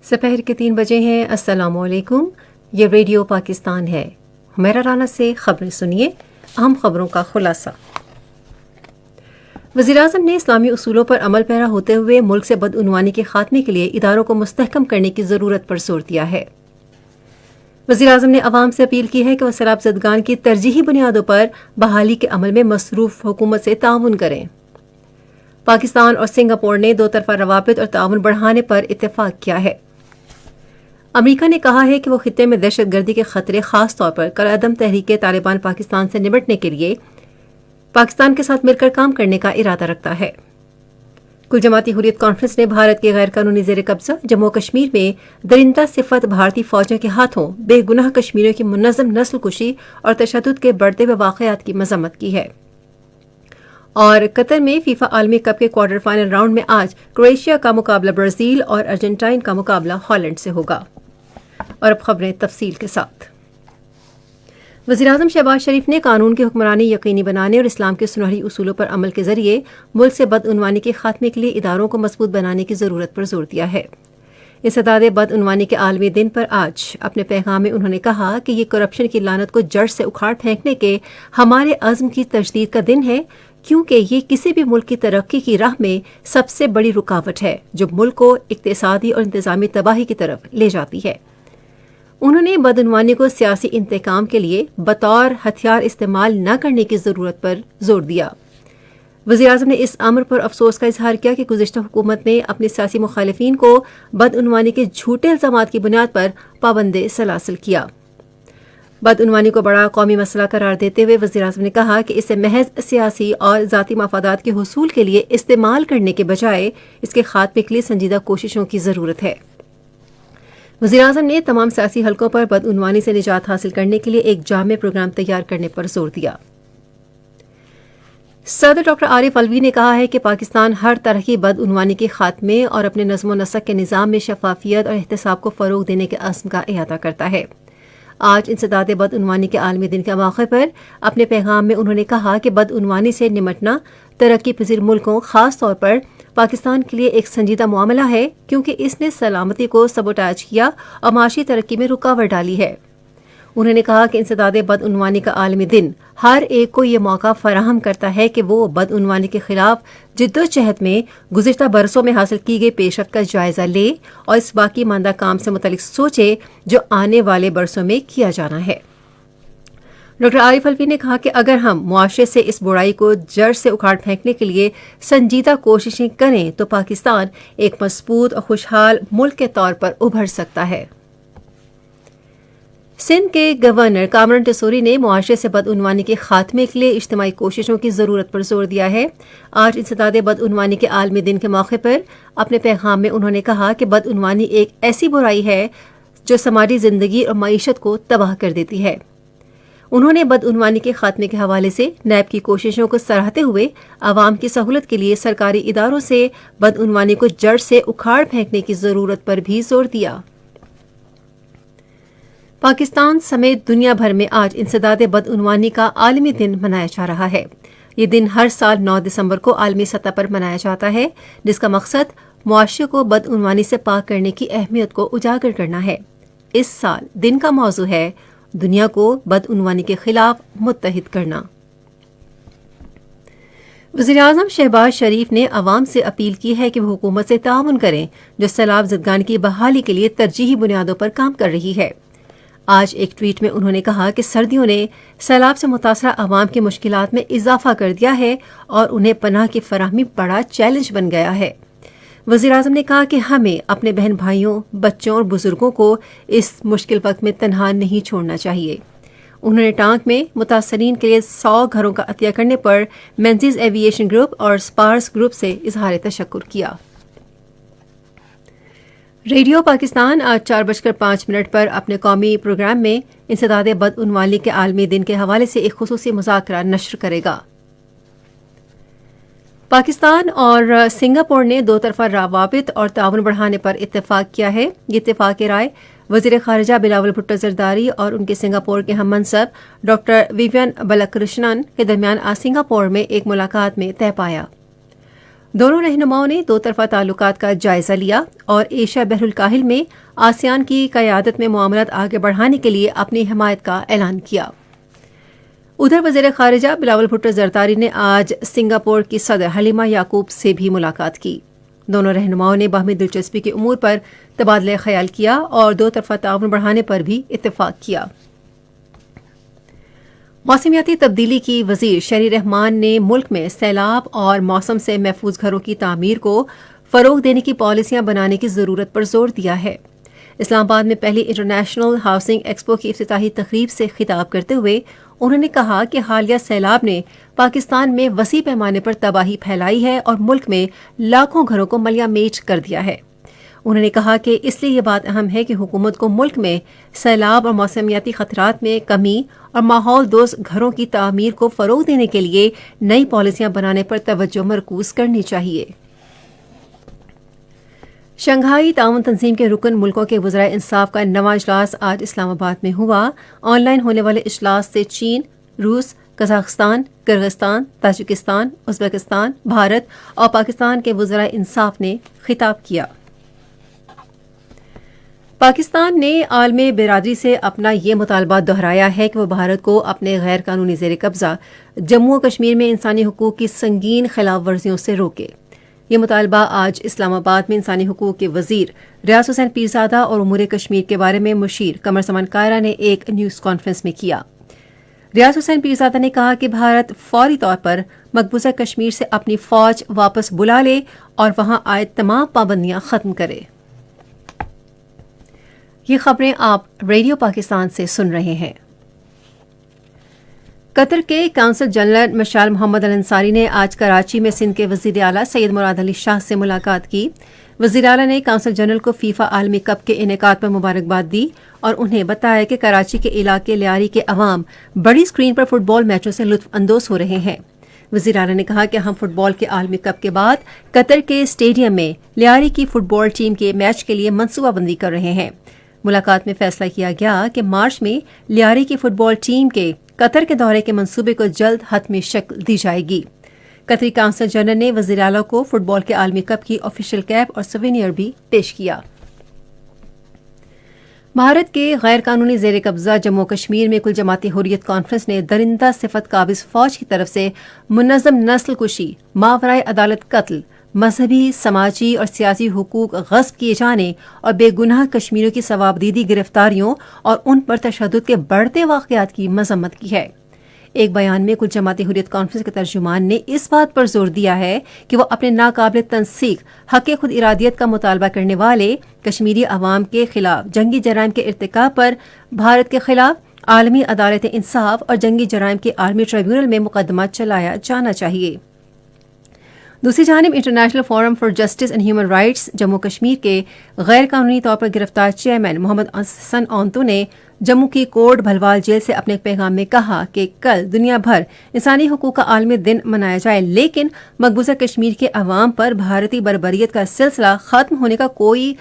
سپہر کے 3 بجے ہیں۔ السلام علیکم، یہ ریڈیو پاکستان ہے۔ حمیرہ رانا سے خبریں سنیے۔ اہم خبروں کا خلاصہ۔ وزیراعظم نے اسلامی اصولوں پر عمل پیرا ہوتے ہوئے ملک سے بدعنوانی کے خاتمے کے لیے اداروں کو مستحکم کرنے کی ضرورت پر زور دیا ہے۔ وزیراعظم نے عوام سے اپیل کی ہے کہ وہ سیلاب زدگان کی ترجیحی بنیادوں پر بحالی کے عمل میں مصروف حکومت سے تعاون کریں۔ پاکستان اور سنگاپور نے دو طرفہ روابط اور تعاون بڑھانے پر اتفاق کیا ہے۔ امریکہ نے کہا ہے کہ وہ خطے میں دہشت گردی کے خطرے، خاص طور پر کالعدم تحریک طالبان پاکستان سے نمٹنے کے لیے پاکستان کے ساتھ مل کر کام کرنے کا ارادہ رکھتا ہے۔ کل جماعتی حریت کانفرنس نے بھارت کے غیر قانونی زیر قبضہ جموں کشمیر میں درندہ صفت بھارتی فوجوں کے ہاتھوں بے گناہ کشمیریوں کی منظم نسل کشی اور تشدد کے بڑھتے ہوئے واقعات کی مذمت کی ہے۔ اور قطر میں فیفا عالمی کپ کے کوارٹر فائنل راؤنڈ میں آج کروشیا کا مقابلہ برازیل اور ارجنٹائن کا مقابلہ ہالینڈ سے ہوگا۔ اور اب خبریں تفصیل کے ساتھ۔ وزیراعظم شہباز شریف نے قانون کی حکمرانی یقینی بنانے اور اسلام کے سنہری اصولوں پر عمل کے ذریعے ملک سے بدعنوانی کے خاتمے کے لیے اداروں کو مضبوط بنانے کی ضرورت پر زور دیا ہے۔ انسداد بدعنوانی کے عالمی دن پر آج اپنے پیغام میں انہوں نے کہا کہ یہ کرپشن کی لعنت کو جڑ سے اکھاڑ پھینکنے کے ہمارے عزم کی تجدید کا دن ہے، کیونکہ یہ کسی بھی ملک کی ترقی کی راہ میں سب سے بڑی رکاوٹ ہے جو ملک کو اقتصادی اور انتظامی تباہی کی طرف لے جاتی ہے۔ انہوں نے بدعنوانی کو سیاسی انتقام کے لیے بطور ہتھیار استعمال نہ کرنے کی ضرورت پر زور دیا۔ وزیراعظم نے اس امر پر افسوس کا اظہار کیا کہ گزشتہ حکومت نے اپنے سیاسی مخالفین کو بدعنوانی کے جھوٹے الزامات کی بنیاد پر پابند سلاسل کیا۔ بدعنوانی کو بڑا قومی مسئلہ قرار دیتے ہوئے وزیراعظم نے کہا کہ اسے محض سیاسی اور ذاتی مفادات کے حصول کے لیے استعمال کرنے کے بجائے اس کے خاتمے کے لیے سنجیدہ کوششوں کی ضرورت ہے۔ وزیراعظم نے تمام سیاسی حلقوں پر بدعنوانی سے نجات حاصل کرنے کے لیے ایک جامع پروگرام تیار کرنے پر زور دیا۔ صدر ڈاکٹر عارف علوی نے کہا ہے کہ پاکستان ہر طرح کی بدعنوانی کے خاتمے اور اپنے نظم و نسق کے نظام میں شفافیت اور احتساب کو فروغ دینے کے عزم کا احاطہ کرتا ہے۔ آج انسداد بدعنوانی کے عالمی دن کے موقع پر اپنے پیغام میں انہوں نے کہا کہ بدعنوانی سے نمٹنا ترقی پذیر ملکوں، خاص طور پر پاکستان کے لیے ایک سنجیدہ معاملہ ہے، کیونکہ اس نے سلامتی کو سبوٹاج کیا اور معاشی ترقی میں رکاوٹ ڈالی ہے۔ انہوں نے کہا کہ انسداد بدعنوانی کا عالمی دن ہر ایک کو یہ موقع فراہم کرتا ہے کہ وہ بدعنوانی کے خلاف جدوجہد میں گزشتہ برسوں میں حاصل کی گئی پیش رفت کا جائزہ لے اور اس باقی ماندہ کام سے متعلق سوچے جو آنے والے برسوں میں کیا جانا ہے۔ ڈاکٹر عارف علوی نے کہا کہ اگر ہم معاشرے سے اس برائی کو جڑ سے اکھاڑ پھینکنے کے لیے سنجیدہ کوششیں کریں تو پاکستان ایک مضبوط اور خوشحال ملک کے طور پر ابھر سکتا ہے۔ سندھ کے گورنر کامران ٹیسوری نے معاشرے سے بدعنوانی کے خاتمے کے لیے اجتماعی کوششوں کی ضرورت پر زور دیا ہے۔ آج انسداد بدعنوانی کے عالمی دن کے موقع پر اپنے پیغام میں انہوں نے کہا کہ بدعنوانی ایک ایسی برائی ہے جو سماجی زندگی اور معیشت کو تباہ کر دیتی ہے۔ انہوں نے بدعنوانی کے خاتمے کے حوالے سے نیب کی کوششوں کو سراہتے ہوئے عوام کی سہولت کے لیے سرکاری اداروں سے بدعنوانی کو جڑ سے اکھاڑ پھینکنے کی ضرورت پر بھی زور دیا۔ پاکستان سمیت دنیا بھر میں آج انسداد بدعنوانی کا عالمی دن منایا جا رہا ہے۔ یہ دن ہر سال 9 دسمبر کو عالمی سطح پر منایا جاتا ہے، جس کا مقصد معاشرے کو بدعنوانی سے پاک کرنے کی اہمیت کو اجاگر کرنا ہے۔ اس سال دن کا موضوع ہے دنیا کو بدعنوانی کے خلاف متحد کرنا۔ وزیراعظم شہباز شریف نے عوام سے اپیل کی ہے کہ وہ حکومت سے تعاون کریں جو سیلاب زدگان کی بحالی کے لیے ترجیحی بنیادوں پر کام کر رہی ہے۔ آج ایک ٹویٹ میں انہوں نے کہا کہ سردیوں نے سیلاب سے متاثرہ عوام کی مشکلات میں اضافہ کر دیا ہے اور انہیں پناہ کی فراہمی بڑا چیلنج بن گیا ہے۔ وزیراعظم نے کہا کہ ہمیں اپنے بہن بھائیوں، بچوں اور بزرگوں کو اس مشکل وقت میں تنہا نہیں چھوڑنا چاہیے۔ انہوں نے ٹانک میں متاثرین کے لیے 100 گھروں کا عطیہ کرنے پر مینزیز ایویشن گروپ اور اسپارس گروپ سے اظہار تشکر کیا۔ ریڈیو پاکستان آج 4:05 پر اپنے قومی پروگرام میں انسداد بدعنوانی کے عالمی دن کے حوالے سے ایک خصوصی مذاکرہ نشر کرے گا۔ پاکستان اور سنگاپور نے دو طرفہ روابط اور تعاون بڑھانے پر اتفاق کیا ہے۔ یہ اتفاق رائے وزیر خارجہ بلاول بھٹو زرداری اور ان کے سنگاپور کے ہم منصب ڈاکٹر ویوین بلاکرشنن کے درمیان آج سنگاپور میں ایک ملاقات میں طے پایا۔ دونوں رہنماؤں نے دو طرفہ تعلقات کا جائزہ لیا اور ایشیا بحر الکاہل میں آسیان کی قیادت میں معاملات آگے بڑھانے کے لیے اپنی حمایت کا اعلان کیا۔ ادھر وزیر خارجہ بلاول بھٹو زرداری نے آج سنگاپور کی صدر حلیمہ یعقوب سے بھی ملاقات کی۔ دونوں رہنماؤں نے باہمی دلچسپی کے امور پر تبادلہ خیال کیا اور دو طرفہ تعاون بڑھانے پر بھی اتفاق کیا۔ موسمیاتی تبدیلی کی وزیر شہری رحمان نے ملک میں سیلاب اور موسم سے محفوظ گھروں کی تعمیر کو فروغ دینے کی پالیسیاں بنانے کی ضرورت پر زور دیا ہے۔ اسلام آباد میں پہلی انٹرنیشنل ہاؤسنگ ایکسپو کی افتتاحی تقریب سے خطاب کرتے ہوئے انہوں نے کہا کہ حالیہ سیلاب نے پاکستان میں وسیع پیمانے پر تباہی پھیلائی ہے اور ملک میں لاکھوں گھروں کو ملیہ میٹ کر دیا ہے۔ انہوں نے کہا کہ اس لیے یہ بات اہم ہے کہ حکومت کو ملک میں سیلاب اور موسمیاتی خطرات میں کمی اور ماحول دوست گھروں کی تعمیر کو فروغ دینے کے لیے نئی پالیسیاں بنانے پر توجہ مرکوز کرنی چاہیے۔ شنگھائی تعاون تنظیم کے رکن ملکوں کے وزرائے انصاف کا نواں اجلاس آج اسلام آباد میں ہوا۔ آن لائن ہونے والے اجلاس سے چین، روس، قزاقستان، کرغزستان، تاجکستان، ازبکستان، بھارت اور پاکستان کے وزرائے انصاف نے خطاب کیا۔ پاکستان نے عالم برادری سے اپنا یہ مطالبہ دہرایا ہے کہ وہ بھارت کو اپنے غیر قانونی زیر قبضہ جموں و کشمیر میں انسانی حقوق کی سنگین خلاف ورزیوں سے روکے۔ یہ مطالبہ آج اسلام آباد میں انسانی حقوق کے وزیر ریاض حسین پیرزادہ اور امور کشمیر کے بارے میں مشیر قمر زمان کائرہ نے ایک نیوز کانفرنس میں کیا۔ ریاض حسین پیرزادہ نے کہا کہ بھارت فوری طور پر مقبوضہ کشمیر سے اپنی فوج واپس بلا لے اور وہاں عائد تمام پابندیاں ختم کرے۔ یہ خبریں آپ ریڈیو پاکستان سے سن رہے ہیں۔ قطر کے کونسل جنرل مشال محمد الانصاری نے آج کراچی میں سندھ کے وزیر اعلیٰ سید مراد علی شاہ سے ملاقات کی۔ وزیر اعلیٰ نے کونسل جنرل کو فیفا عالمی کپ کے انعقاد پر مبارکباد دی اور انہیں بتایا کہ کراچی کے علاقے لیاری کے عوام بڑی اسکرین پر فٹ بال میچوں سے لطف اندوز ہو رہے ہیں۔ وزیر اعلیٰ نے کہا کہ ہم فٹ بال کے عالمی کپ کے بعد قطر کے اسٹیڈیم میں لیاری کی فٹ بال ٹیم کے میچ کے لیے منصوبہ بندی کر رہے ہیں۔ ملاقات میں فیصلہ کیا گیا کہ مارچ میں لیاری کی فٹ بال ٹیم کے قطر کے دورے کے منصوبے کو جلد حتمی شکل دی جائے گی۔ قطری کونسل جنرل نے وزیر اعلیٰ کو فٹ بال کے عالمی کپ کی آفیشیل کیپ اور سوینئر بھی پیش کیا۔ بھارت کے غیر قانونی زیر قبضہ جموں کشمیر میں کل جماعتی حریت کانفرنس نے درندہ صفت قابض فوج کی طرف سے منظم نسل کشی، ماورائے عدالت قتل، مذہبی، سماجی اور سیاسی حقوق غصب کیے جانے اور بے گناہ کشمیریوں کی ثوابدیدی گرفتاریوں اور ان پر تشدد کے بڑھتے واقعات کی مذمت کی ہے۔ ایک بیان میں کل جماعتی حریت کانفرنس کے ترجمان نے اس بات پر زور دیا ہے کہ وہ اپنے ناقابل تنسیق حق خود ارادیت کا مطالبہ کرنے والے کشمیری عوام کے خلاف جنگی جرائم کے ارتکاب پر بھارت کے خلاف عالمی عدالت انصاف اور جنگی جرائم کے عالمی ٹریبیونل میں مقدمہ چلایا جانا چاہیے۔ دوسری جانب international forum for justice and human rights Jammu Kashmir کے غیر قانونی طور پر گرفتار چیئرمین محمد حسن اونتو نے جموں کی کوٹ بھلوال جیل سے اپنے پیغام میں کہا کہ کل دنیا بھر انسانی حقوق کا عالمی دن منایا جائے، لیکن مقبوضہ کشمیر کے عوام پر بھارتی بربریت کا سلسلہ ختم ہونے کا کوئی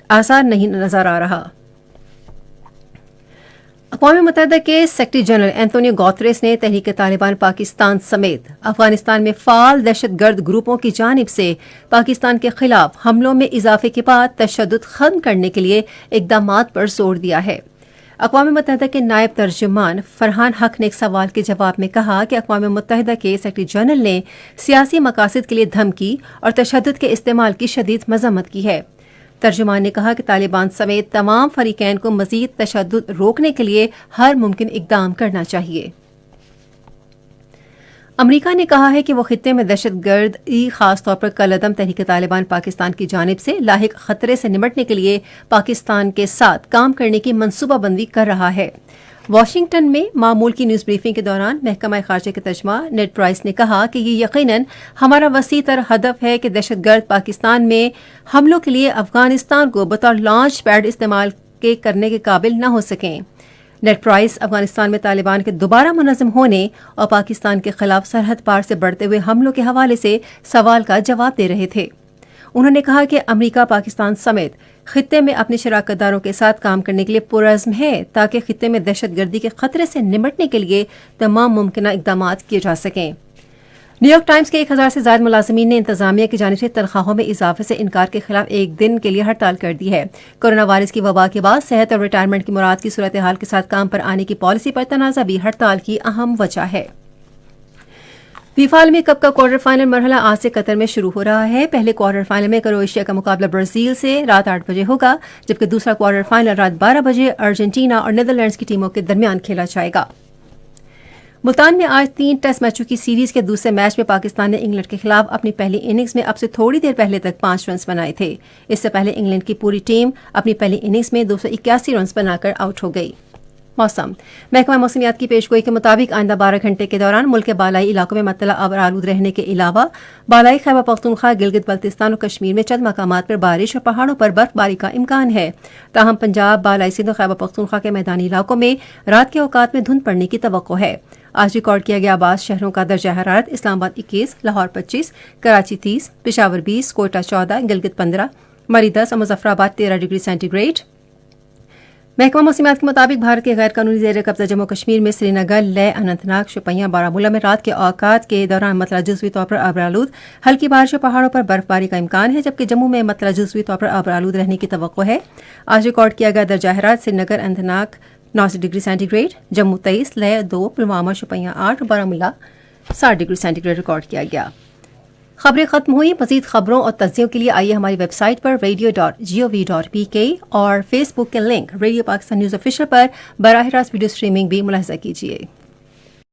آثار نہیں نظر آ رہا۔ اقوام متحدہ کے سیکرٹری جنرل اینتونیو گوتریس نے تحریک طالبان پاکستان سمیت افغانستان میں فعال دہشت گرد گروپوں کی جانب سے پاکستان کے خلاف حملوں میں اضافے کے بعد تشدد ختم کرنے کے لیے اقدامات پر زور دیا ہے۔ اقوام متحدہ کے نائب ترجمان فرحان حق نے ایک سوال کے جواب میں کہا کہ اقوام متحدہ کے سیکرٹری جنرل نے سیاسی مقاصد کے لیے دھمکی اور تشدد کے استعمال کی شدید مذمت کی ہے۔ ترجمان نے کہا کہ طالبان سمیت تمام فریقین کو مزید تشدد روکنے کے لیے ہر ممکن اقدام کرنا چاہیے۔ امریکہ نے کہا ہے کہ وہ خطے میں دہشت گردی خاص طور پر کالعدم تحریک طالبان پاکستان کی جانب سے لاحق خطرے سے نمٹنے کے لیے پاکستان کے ساتھ کام کرنے کی منصوبہ بندی کر رہا ہے۔ واشنگٹن میں معمول کی نیوز بریفنگ کے دوران محکمہ خارجہ کے ترجمہ نیڈ پرائس نے کہا کہ یہ یقیناً ہمارا وسیع تر ہدف ہے کہ دہشت گرد پاکستان میں حملوں کے لیے افغانستان کو بطور لانچ پیڈ استعمال کرنے کے قابل نہ ہو سکیں۔ نیڈ پرائس افغانستان میں طالبان کے دوبارہ منظم ہونے اور پاکستان کے خلاف سرحد پار سے بڑھتے ہوئے حملوں کے حوالے سے سوال کا جواب دے رہے تھے۔ انہوں نے کہا کہ امریکہ پاکستان سمیت خطے میں اپنے شراکت داروں کے ساتھ کام کرنے کے لیے پرعزم ہے تاکہ خطے میں دہشت گردی کے خطرے سے نمٹنے کے لیے تمام ممکنہ اقدامات کیے جا سکیں۔ نیو یارک ٹائمز کے 1000 سے زائد ملازمین نے انتظامیہ کی جانب سے تنخواہوں میں اضافے سے انکار کے خلاف ایک دن کے لیے ہڑتال کر دی ہے۔ کورونا وائرس کی وبا کے بعد صحت اور ریٹائرمنٹ کی مراد کی صورتحال کے ساتھ کام پر آنے کی پالیسی پر تنازع بھی ہڑتال کی اہم وجہ ہے۔ فیفا عالمی کپ کا کوارٹر فائنل مرحلہ آج سے قطر میں شروع ہو رہا ہے۔ پہلے کوارٹر فائنل میں کروشیا کا مقابلہ برازیل سے رات 8 بجے ہوگا، جبکہ دوسرا کوارٹر فائنل رات 12 بجے ارجنٹینا اور نیدرلینڈز کی ٹیموں کے درمیان کھیلا جائے گا۔ ملتان میں آج 3 ٹیسٹ میچوں کی سیریز کے دوسرے میچ میں پاکستان نے انگلینڈ کے خلاف اپنی پہلی اننگز میں اب سے تھوڑی دیر پہلے تک 5 رنز بنائے تھے۔ اس سے پہلے انگلینڈ کی پوری ٹیم اپنی پہلی اننگز میں 281 رنز بنا کر آؤٹ ہو گئی۔ موسم محکمہ موسمیات کی پیشگوئی کے مطابق آئندہ 12 گھنٹے کے دوران ملک کے بالائی علاقوں میں مطلع ابر آلود رہنے کے علاوہ بالائی خیبر پختونخوا، گلگت بلتستان اور کشمیر میں چند مقامات پر بارش اور پہاڑوں پر برف باری کا امکان ہے۔ تاہم پنجاب، بالائی سندھ اور خیبر پختونخوا کے میدانی علاقوں میں رات کے اوقات میں دھند پڑنے کی توقع ہے۔ آج ریکارڈ کیا گیا بعض شہروں کا درجہ حرارت: اسلام آباد 21، لاہور 25، کراچی 30، پشاور 20، کوئٹہ 14، گلگت 15، مری 10 اور مظفر آباد 13 ڈگری سینٹی گریڈ۔ محکمہ موسمیات کے مطابق بھارت کے غیر قانونی زیر قبضہ جموں کشمیر میں سری نگر، لیہ، اننت ناگ، شوپیاں، بارامولہ میں رات کے اوقات کے دوران مطلع جزوی طور پر ابرآلود ہلکی بارش اور پہاڑوں پر برف باری کا امکان ہے، جبکہ جموں میں مطلع جزوی طور پر ابرآلود رہنے کی توقع ہے۔ آج ریکارڈ کیا گیا درجہ حرارت: Srinagar, Anantnag 9 degree centigrade, Jammu 23، Leh 2، Pulwama, Shopian 8 اور Baramulla 60 degree centigrade record کیا گیا۔ خبریں ختم ہوئی۔ مزید خبروں اور تجزیوں کے لیے آئیے ہماری ویب سائٹ پر radio.gov.pk اور فیس بک کے link radio Pakistan news official پر براہ راست ویڈیو اسٹریمنگ بھی ملاحظہ کیجیے۔